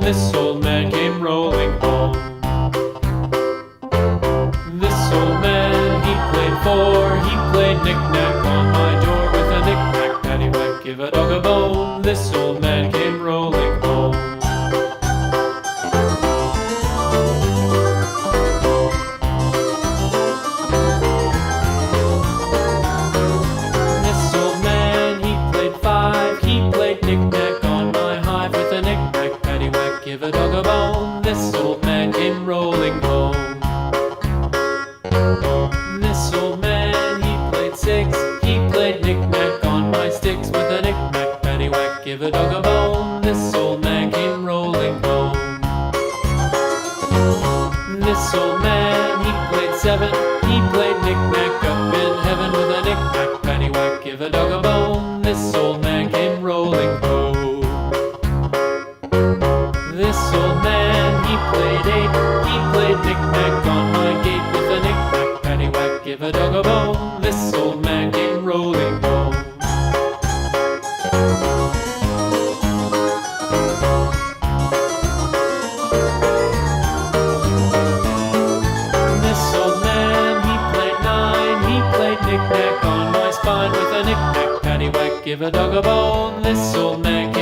This old man came rolling home. This old man, he played four. He played knick-knack on my door with a knick-knack, paddywhack, give a dog a bone. This old man came rolling home. This old man, he played five. He played knick-knack on my hive with a knick-knack, paddywhack, give a dog a bone. This old man came rolling home. This old man, he played six. He played knick-knack on my sticks with a knick-knack, paddywhack, give a dog a bone. This old man came rolling home. This old man, he played seven. He played knick-knack up in heaven with a knick-knack, paddywhack, give a dog a bone. This old man came rolling home. This old man, he played eight. He played knick-knack on my gate with a knick-knack, paddywhack, give a dog a bone. This old man came rolling home. This old man, he played nine. He played knick-knack on my spine with a knick-knack, paddywhack, give a dog a bone. This old man